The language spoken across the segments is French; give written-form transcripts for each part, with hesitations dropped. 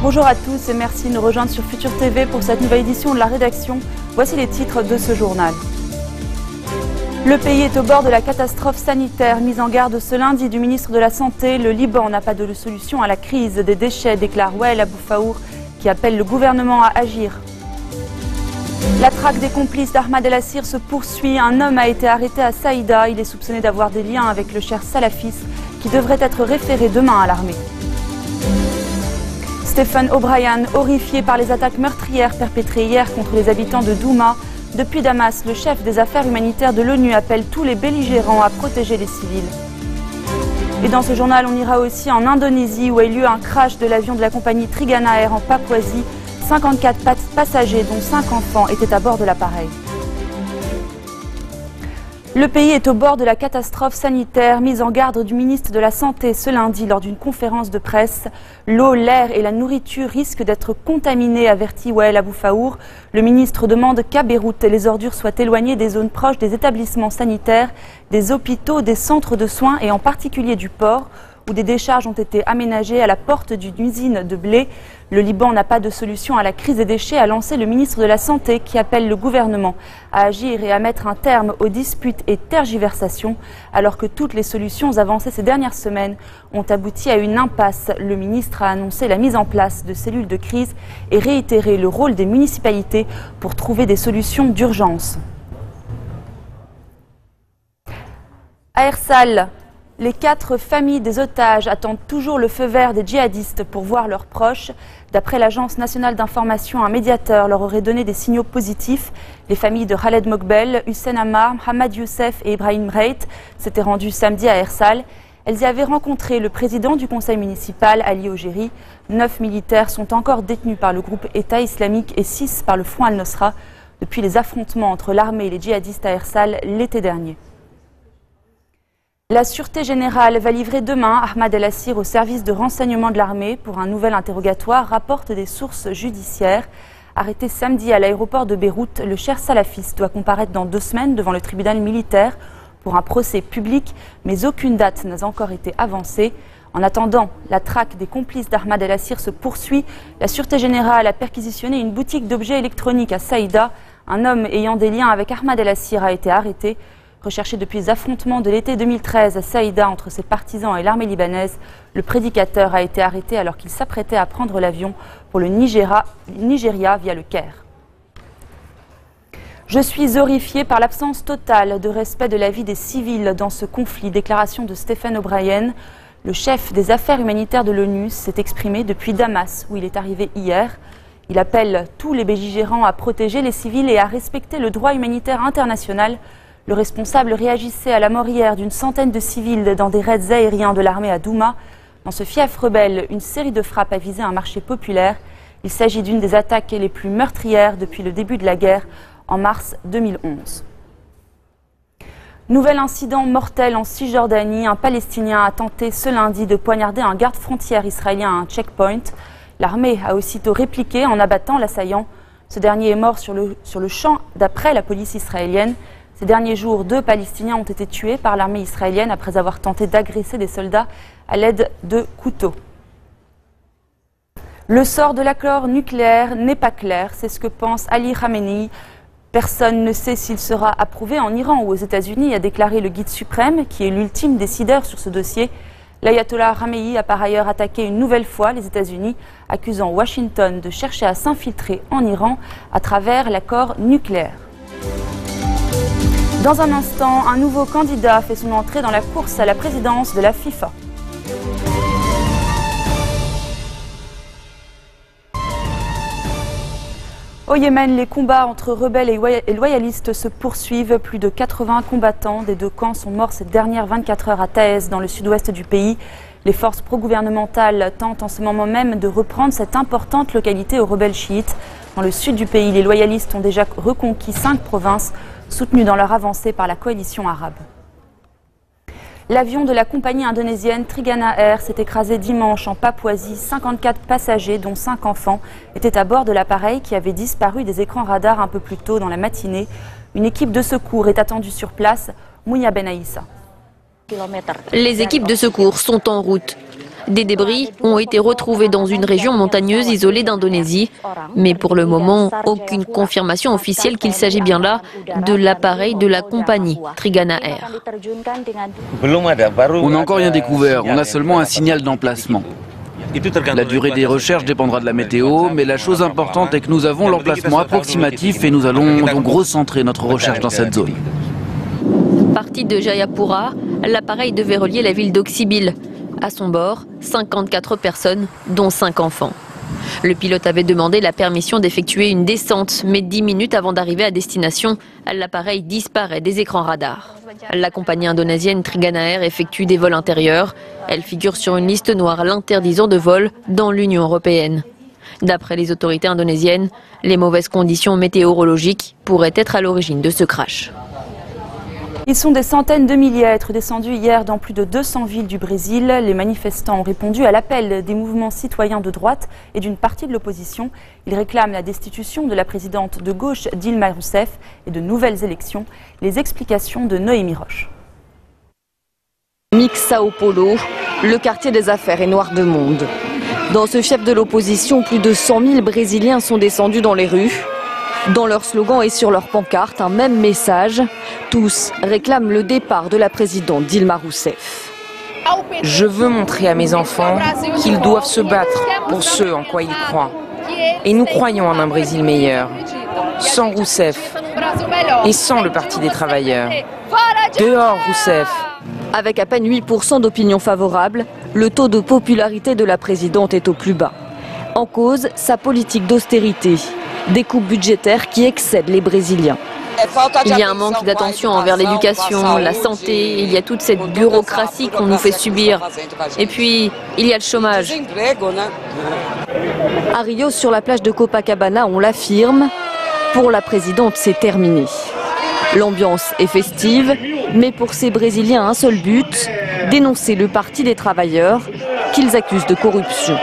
Bonjour à tous et merci de nous rejoindre sur Futur TV pour cette nouvelle édition de la rédaction. Voici les titres de ce journal. Le pays est au bord de la catastrophe sanitaire. Mise en garde ce lundi du ministre de la Santé, le Liban n'a pas de solution à la crise des déchets, déclare Wael Abou-Faour, qui appelle le gouvernement à agir. La traque des complices d'Ahmad El-Assir se poursuit. Un homme a été arrêté à Saïda. Il est soupçonné d'avoir des liens avec le cheikh salafiste qui devrait être référé demain à l'armée. Stephen O'Brien, horrifié par les attaques meurtrières perpétrées hier contre les habitants de Douma. Depuis Damas, le chef des affaires humanitaires de l'ONU appelle tous les belligérants à protéger les civils. Et dans ce journal, on ira aussi en Indonésie où a eu lieu un crash de l'avion de la compagnie Trigana Air en Papouasie. 54 passagers, dont 5 enfants, étaient à bord de l'appareil. Le pays est au bord de la catastrophe sanitaire, mise en garde du ministre de la Santé ce lundi lors d'une conférence de presse. L'eau, l'air et la nourriture risquent d'être contaminés, avertit Wael Abou-Faour. Le ministre demande qu'à Beyrouth, les ordures soient éloignées des zones proches des établissements sanitaires, des hôpitaux, des centres de soins et en particulier du port, où des décharges ont été aménagées à la porte d'une usine de blé. Le Liban n'a pas de solution à la crise des déchets, a lancé le ministre de la Santé qui appelle le gouvernement à agir et à mettre un terme aux disputes et tergiversations, alors que toutes les solutions avancées ces dernières semaines ont abouti à une impasse. Le ministre a annoncé la mise en place de cellules de crise et réitéré le rôle des municipalités pour trouver des solutions d'urgence. À Ersal, les 4 familles des otages attendent toujours le feu vert des djihadistes pour voir leurs proches. D'après l'Agence nationale d'information, un médiateur leur aurait donné des signaux positifs. Les familles de Khaled Mokbel, Hussein Ammar, Mohamed Youssef et Ibrahim Reit s'étaient rendues samedi à Ersal. Elles y avaient rencontré le président du conseil municipal, Ali Ogeri. 9 militaires sont encore détenus par le groupe État islamique et 6 par le Front al-Nosra depuis les affrontements entre l'armée et les djihadistes à Ersal l'été dernier. La Sûreté générale va livrer demain Ahmad El-Assir au service de renseignement de l'armée pour un nouvel interrogatoire, rapportent des sources judiciaires. Arrêté samedi à l'aéroport de Beyrouth, le cheikh salafiste doit comparaître dans 2 semaines devant le tribunal militaire pour un procès public, mais aucune date n'a encore été avancée. En attendant, la traque des complices d'Ahmad El-Assir se poursuit. La Sûreté générale a perquisitionné une boutique d'objets électroniques à Saïda. Un homme ayant des liens avec Ahmad El-Assir a été arrêté. Recherché depuis les affrontements de l'été 2013 à Saïda entre ses partisans et l'armée libanaise, le prédicateur a été arrêté alors qu'il s'apprêtait à prendre l'avion pour le Nigeria via le Caire. Je suis horrifié par l'absence totale de respect de la vie des civils dans ce conflit. Déclaration de Stephen O'Brien. Le chef des affaires humanitaires de l'ONU s'est exprimé depuis Damas où il est arrivé hier. Il appelle tous les belligérants à protéger les civils et à respecter le droit humanitaire international. Le responsable réagissait à la mort hier d'une centaine de civils dans des raids aériens de l'armée à Douma. Dans ce fief rebelle, une série de frappes a visé un marché populaire. Il s'agit d'une des attaques les plus meurtrières depuis le début de la guerre en mars 2011. Nouvel incident mortel en Cisjordanie. Un Palestinien a tenté ce lundi de poignarder un garde-frontière israélien à un checkpoint. L'armée a aussitôt répliqué en abattant l'assaillant. Ce dernier est mort sur le champ d'après la police israélienne. Ces derniers jours, 2 Palestiniens ont été tués par l'armée israélienne après avoir tenté d'agresser des soldats à l'aide de couteaux. Le sort de l'accord nucléaire n'est pas clair, c'est ce que pense Ali Khamenei. Personne ne sait s'il sera approuvé en Iran ou aux États-Unis, a déclaré le guide suprême, qui est l'ultime décideur sur ce dossier. L'ayatollah Khamenei a par ailleurs attaqué une nouvelle fois les États-Unis, accusant Washington de chercher à s'infiltrer en Iran à travers l'accord nucléaire. Dans un instant, un nouveau candidat fait son entrée dans la course à la présidence de la FIFA. Au Yémen, les combats entre rebelles et loyalistes se poursuivent. Plus de 80 combattants des 2 camps sont morts ces dernières 24 heures à Taïz, dans le sud-ouest du pays. Les forces pro-gouvernementales tentent en ce moment même de reprendre cette importante localité aux rebelles chiites. Dans le sud du pays, les loyalistes ont déjà reconquis 5 provinces, soutenus dans leur avancée par la coalition arabe. L'avion de la compagnie indonésienne Trigana Air s'est écrasé dimanche en Papouasie. 54 passagers, dont 5 enfants, étaient à bord de l'appareil qui avait disparu des écrans radars un peu plus tôt dans la matinée. Une équipe de secours est attendue sur place. Mounia Benaïssa. Les équipes de secours sont en route. Des débris ont été retrouvés dans une région montagneuse isolée d'Indonésie. Mais pour le moment, aucune confirmation officielle qu'il s'agit bien là de l'appareil de la compagnie Trigana Air. On n'a encore rien découvert, on a seulement un signal d'emplacement. La durée des recherches dépendra de la météo, mais la chose importante est que nous avons l'emplacement approximatif et nous allons donc recentrer notre recherche dans cette zone. Parti de Jayapura, l'appareil devait relier la ville d'Oxibil. À son bord, 54 personnes, dont 5 enfants. Le pilote avait demandé la permission d'effectuer une descente, mais 10 minutes avant d'arriver à destination, l'appareil disparaît des écrans radars. La compagnie indonésienne Trigana Air effectue des vols intérieurs. Elle figure sur une liste noire l'interdisant de vol dans l'Union européenne. D'après les autorités indonésiennes, les mauvaises conditions météorologiques pourraient être à l'origine de ce crash. Ils sont des centaines de milliers à être descendus hier dans plus de 200 villes du Brésil. Les manifestants ont répondu à l'appel des mouvements citoyens de droite et d'une partie de l'opposition. Ils réclament la destitution de la présidente de gauche Dilma Rousseff et de nouvelles élections. Les explications de Noémie Roche. Mix Sao Paulo, le quartier des affaires est noir de monde. Dans ce chef de l'opposition, plus de 100 000 Brésiliens sont descendus dans les rues. Dans leur slogan et sur leur pancarte, un même message. Tous réclament le départ de la présidente Dilma Rousseff. Je veux montrer à mes enfants qu'ils doivent se battre pour ce en quoi ils croient. Et nous croyons en un Brésil meilleur, sans Rousseff et sans le Parti des travailleurs. Dehors Rousseff! Avec à peine 8% d'opinion favorable, le taux de popularité de la présidente est au plus bas. En cause, sa politique d'austérité, des coupes budgétaires qui excèdent les Brésiliens. Il y a un manque d'attention envers l'éducation, la santé, il y a toute cette bureaucratie qu'on nous fait subir. Et puis, il y a le chômage. À Rio, sur la plage de Copacabana, on l'affirme, pour la présidente, c'est terminé. L'ambiance est festive, mais pour ces Brésiliens, un seul but, dénoncer le Parti des travailleurs qu'ils accusent de corruption.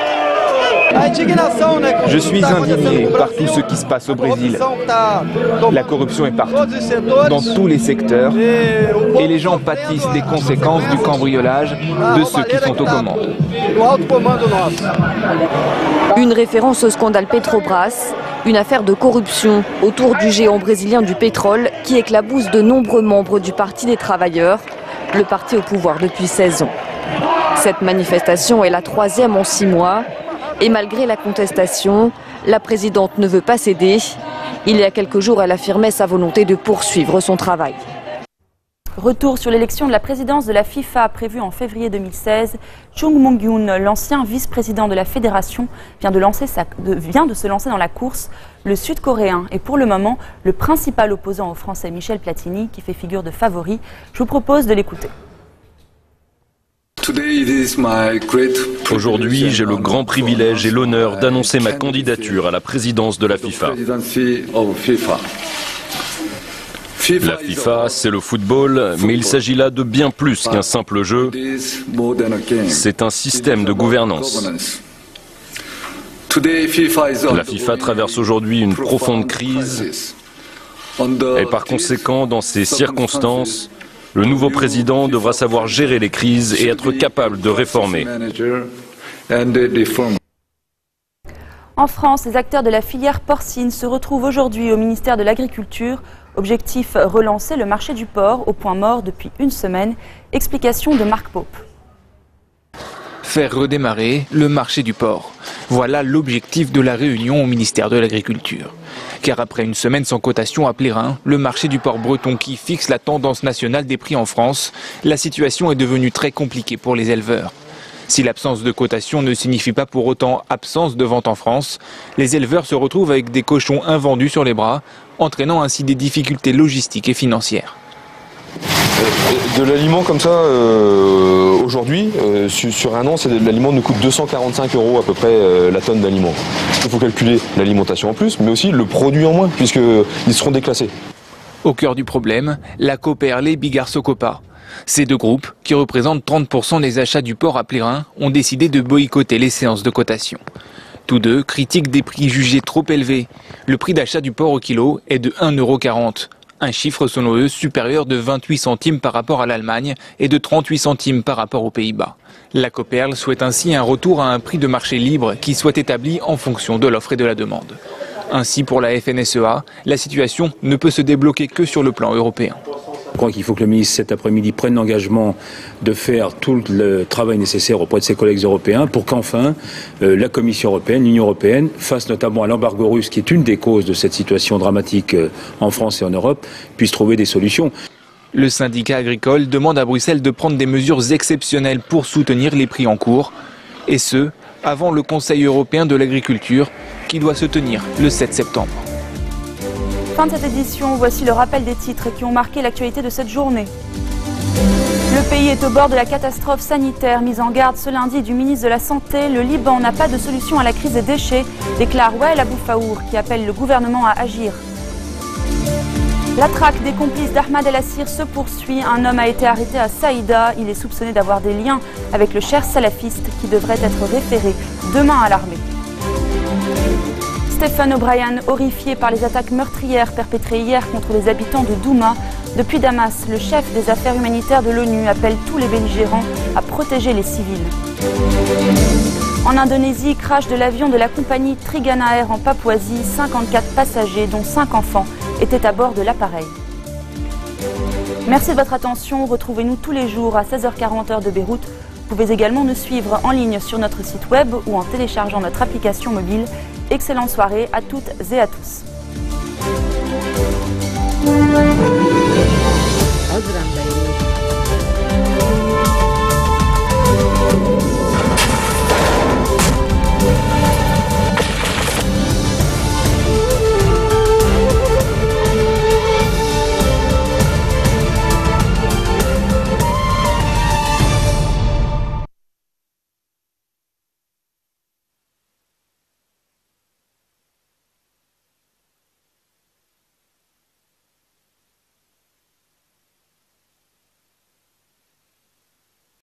Je suis indigné par tout ce qui se passe au Brésil. La corruption est partout, dans tous les secteurs, et les gens pâtissent des conséquences du cambriolage de ceux qui sont aux commandes. Une référence au scandale Petrobras, une affaire de corruption autour du géant brésilien du pétrole qui éclabousse de nombreux membres du Parti des travailleurs, le parti au pouvoir depuis 16 ans. Cette manifestation est la 3e en 6 mois. Et malgré la contestation, la présidente ne veut pas céder. Il y a quelques jours, elle affirmait sa volonté de poursuivre son travail. Retour sur l'élection de la présidence de la FIFA prévue en février 2016. Chung Mong-yoon, l'ancien vice-président de la fédération, vient de se lancer dans la course. Le Sud-Coréen est pour le moment le principal opposant au Français Michel Platini, qui fait figure de favori. Je vous propose de l'écouter. Aujourd'hui, j'ai le grand privilège et l'honneur d'annoncer ma candidature à la présidence de la FIFA. La FIFA, c'est le football, mais il s'agit là de bien plus qu'un simple jeu. C'est un système de gouvernance. La FIFA traverse aujourd'hui une profonde crise et par conséquent, dans ces circonstances, le nouveau président devra savoir gérer les crises et être capable de réformer. En France, les acteurs de la filière porcine se retrouvent aujourd'hui au ministère de l'Agriculture. Objectif, relancer le marché du porc au point mort depuis une semaine. Explication de Marc Pope. Faire redémarrer le marché du porc. Voilà l'objectif de la réunion au ministère de l'Agriculture. Car après une semaine sans cotation à Plérin, le marché du porc breton qui fixe la tendance nationale des prix en France, la situation est devenue très compliquée pour les éleveurs. Si l'absence de cotation ne signifie pas pour autant absence de vente en France, les éleveurs se retrouvent avec des cochons invendus sur les bras, entraînant ainsi des difficultés logistiques et financières. De l'aliment comme ça, aujourd'hui, sur un an, l'aliment nous coûte 245 € à peu près la tonne d'aliment. Il faut calculer l'alimentation en plus, mais aussi le produit en moins, puisqu'ils seront déclassés. Au cœur du problème, la Coperlé Bigarsocopa. Ces deux groupes, qui représentent 30% des achats du port à Plérin, ont décidé de boycotter les séances de cotation. Tous deux critiquent des prix jugés trop élevés. Le prix d'achat du port au kilo est de 1,40 €. Un chiffre selon eux supérieur de 28 centimes par rapport à l'Allemagne et de 38 centimes par rapport aux Pays-Bas. La Coperle souhaite ainsi un retour à un prix de marché libre qui soit établi en fonction de l'offre et de la demande. Ainsi, pour la FNSEA, la situation ne peut se débloquer que sur le plan européen. Je crois qu'il faut que le ministre cet après-midi prenne l'engagement de faire tout le travail nécessaire auprès de ses collègues européens pour qu'enfin la Commission européenne, l'Union européenne, face notamment à l'embargo russe qui est une des causes de cette situation dramatique en France et en Europe, puisse trouver des solutions. Le syndicat agricole demande à Bruxelles de prendre des mesures exceptionnelles pour soutenir les prix en cours, et ce, avant le Conseil européen de l'agriculture qui doit se tenir le 7 septembre. Fin de cette édition, voici le rappel des titres qui ont marqué l'actualité de cette journée. Le pays est au bord de la catastrophe sanitaire. Mise en garde ce lundi du ministre de la Santé, le Liban n'a pas de solution à la crise des déchets, déclare Wael Aboufaour, qui appelle le gouvernement à agir. La traque des complices d'Ahmad El-Assir se poursuit. Un homme a été arrêté à Saïda. Il est soupçonné d'avoir des liens avec le cher salafiste qui devrait être référé demain à l'armée. Stephen O'Brien, horrifié par les attaques meurtrières perpétrées hier contre les habitants de Douma. Depuis Damas, le chef des affaires humanitaires de l'ONU appelle tous les belligérants à protéger les civils. En Indonésie, crash de l'avion de la compagnie Trigana Air en Papouasie. 54 passagers, dont 5 enfants, étaient à bord de l'appareil. Merci de votre attention. Retrouvez-nous tous les jours à 16h40 heure de Beyrouth. Vous pouvez également nous suivre en ligne sur notre site web ou en téléchargeant notre application mobile. Excellente soirée à toutes et à tous.